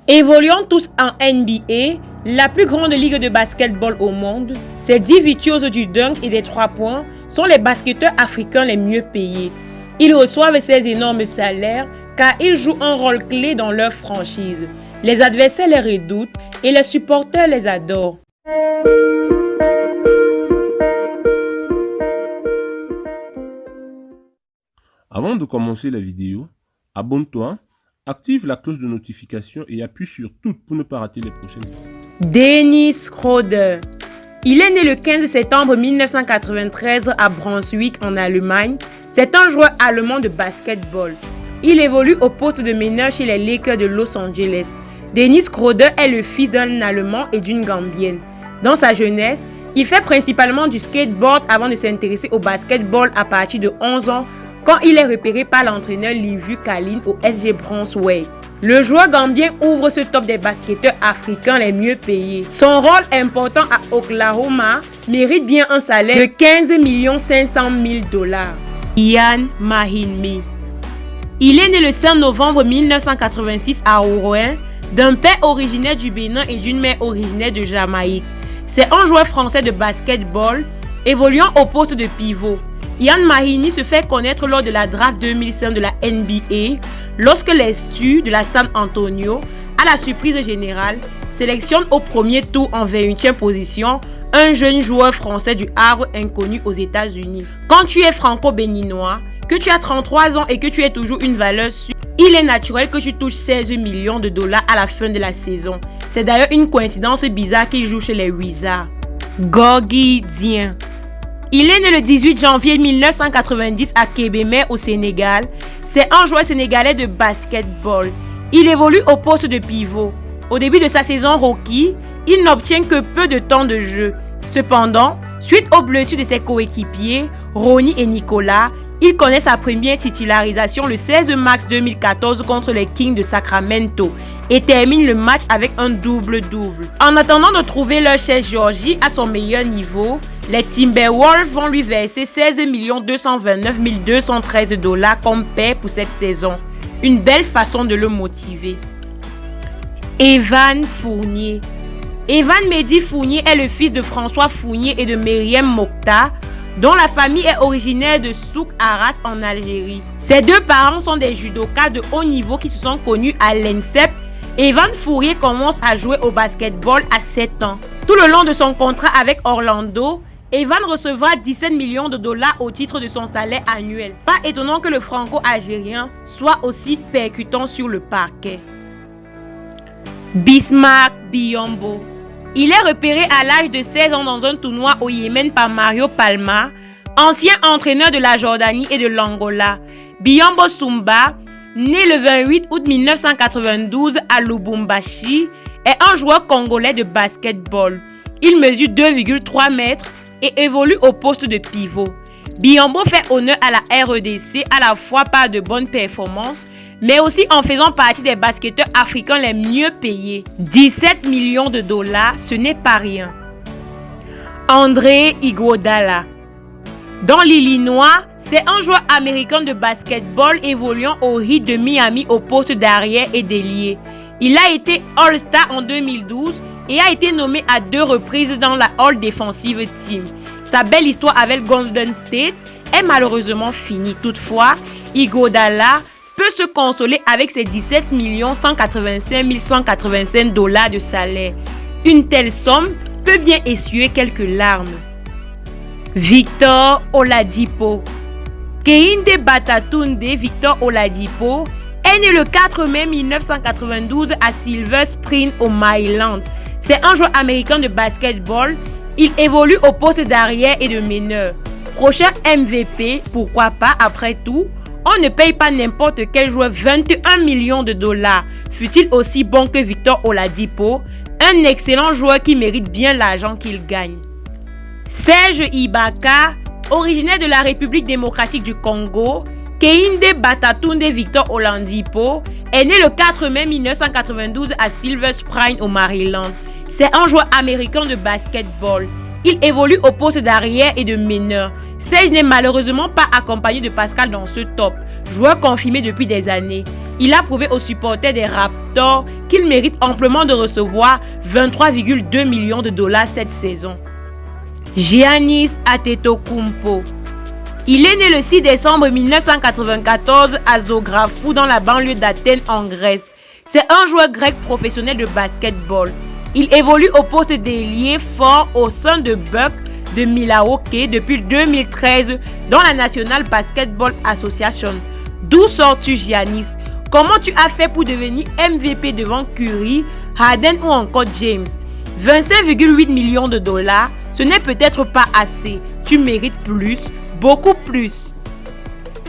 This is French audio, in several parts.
Évoluant tous en NBA, la plus grande ligue de basketball au monde, ces 10 virtuoses du dunk et des 3 points sont les basketteurs africains les mieux payés. Ils reçoivent ces énormes salaires car ils jouent un rôle clé dans leur franchise. Les adversaires les redoutent et les supporters les adorent. Avant de commencer la vidéo, abonne-toi, active la cloche de notification et appuie sur toutes pour ne pas rater les prochaines vidéos. Dennis Schroeder. Il est né le 15 septembre 1993 à Brunswick en Allemagne. C'est un joueur allemand de basketball. Il évolue au poste de meneur chez les Lakers de Los Angeles. Dennis Schroeder est le fils d'un Allemand et d'une Gambienne. Dans sa jeunesse, il fait principalement du skateboard avant de s'intéresser au basketball à partir de 11 ans quand il est repéré par l'entraîneur Liviu Kalin au SG Brunswick. Le joueur gambien ouvre ce top des basketteurs africains les mieux payés. Son rôle important à Oklahoma mérite bien un salaire de 15 500 000 $. Ian Mahinmi. Il est né le 5 novembre 1986 à Ourouen, d'un père originaire du Bénin et d'une mère originaire de Jamaïque. C'est un joueur français de basketball, évoluant au poste de pivot. Ian Mahinmi se fait connaître lors de la draft 2005 de la NBA, lorsque les Stu de la San Antonio, à la surprise générale, sélectionnent au premier tour en 21e position un jeune joueur français du Havre inconnu aux États-Unis. Quand tu es franco-béninois, que tu as 33 ans et que tu es toujours une valeur sûre, il est naturel que tu touches 16 millions de $ à la fin de la saison. C'est d'ailleurs une coïncidence bizarre qu'il joue chez les Wizards. Gorgui Dieng. Il est né le 18 janvier 1990 à Kébémer au Sénégal. C'est un joueur sénégalais de basketball. Il évolue au poste de pivot. Au début de sa saison rookie, il n'obtient que peu de temps de jeu. Cependant, suite aux blessures de ses coéquipiers, Ronnie et Nicolas, il connaît sa première titularisation le 16 mars 2014 contre les Kings de Sacramento et termine le match avec un double-double. En attendant de trouver leur chef Georgie à son meilleur niveau, les Timberwolves vont lui verser 16 229 213 $ comme paie pour cette saison. Une belle façon de le motiver. Evan Fournier. Evan Mehdi Fournier est le fils de François Fournier et de Myriam Mokhtar, dont la famille est originaire de Souk Arras en Algérie. Ses deux parents sont des judokas de haut niveau qui se sont connus à l'ENSEP. Evan Fournier commence à jouer au basketball à 7 ans. Tout le long de son contrat avec Orlando, Evan recevra 17 millions de $ au titre de son salaire annuel. Pas étonnant que le franco-algérien soit aussi percutant sur le parquet. Bismarck Biyombo. Il est repéré à l'âge de 16 ans dans un tournoi au Yémen par Mario Palma, ancien entraîneur de la Jordanie et de l'Angola. Biyombo Sumba, né le 28 août 1992 à Lubumbashi, est un joueur congolais de basketball. Il mesure 2,3 mètres et évolue au poste de pivot. Biyombo fait honneur à la REDC à la fois par de bonnes performances, mais aussi en faisant partie des basketteurs africains les mieux payés. 17 millions de $, ce n'est pas rien. André Iguodala. Dans l'Illinois, c'est un joueur américain de basketball évoluant au Heat de Miami au poste d'arrière et d'ailier. Il a été All-Star en 2012 et a été nommé à 2 reprises dans la All Defensive Team. Sa belle histoire avec Golden State est malheureusement finie. Toutefois, Iguodala peut se consoler avec ses 17 185 185 $ de salaire. Une telle somme peut bien essuyer quelques larmes. Victor Oladipo. Kehinde Batatunde Victor Oladipo est né le 4 mai 1992 à Silver Spring au Maryland. C'est un joueur américain de basketball. Il évolue au poste d'arrière et de meneur. Prochain MVP, pourquoi pas après tout? On ne paye pas n'importe quel joueur 21 millions de $. Fut-il aussi bon que Victor Oladipo? Un excellent joueur qui mérite bien l'argent qu'il gagne. Serge Ibaka, originaire de la République démocratique du Congo, Kehinde Batatunde Victor Oladipo est né le 4 mai 1992 à Silver Spring au Maryland. C'est un joueur américain de basketball. Il évolue au poste d'arrière et de meneur. Serge n'est malheureusement pas accompagné de Pascal dans ce top. joueur confirmé depuis des années. Il a prouvé aux supporters des Raptors qu'il mérite amplement de recevoir 23,2 millions de dollars cette saison. Giannis Antetokounmpo. Il est né le 6 décembre 1994 à Zographou dans la banlieue d'Athènes en Grèce. C'est un joueur grec professionnel de basketball. Il évolue au poste d'ailier fort au sein de Bucks de Milwaukee depuis 2013 dans la National Basketball Association. D'où sors-tu, Giannis? Comment tu as fait pour devenir MVP devant Curry, Harden ou encore James? 25,8 millions de dollars, ce n'est peut-être pas assez. Tu mérites plus, beaucoup plus.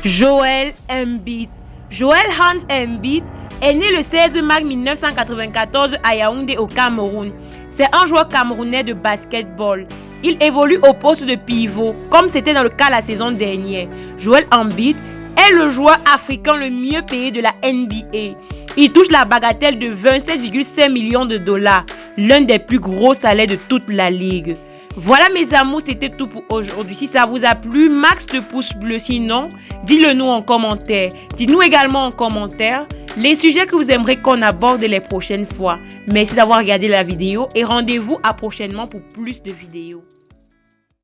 Joel Embiid. Joel Hans Embiid est né le 16 mars 1994 à Yaoundé au Cameroun. C'est un joueur camerounais de basketball. Il évolue au poste de pivot, comme c'était dans le cas la saison dernière. Joel Embiid est le joueur africain le mieux payé de la NBA. Il touche la bagatelle de 27,5 millions de dollars, l'un des plus gros salaires de toute la ligue. Voilà mes amours, c'était tout pour aujourd'hui. Si ça vous a plu, max de pouces bleus. Sinon, dites-le nous en commentaire. Dites-nous également en commentaire les sujets que vous aimeriez qu'on aborde les prochaines fois. Merci d'avoir regardé la vidéo et rendez-vous à prochainement pour plus de vidéos.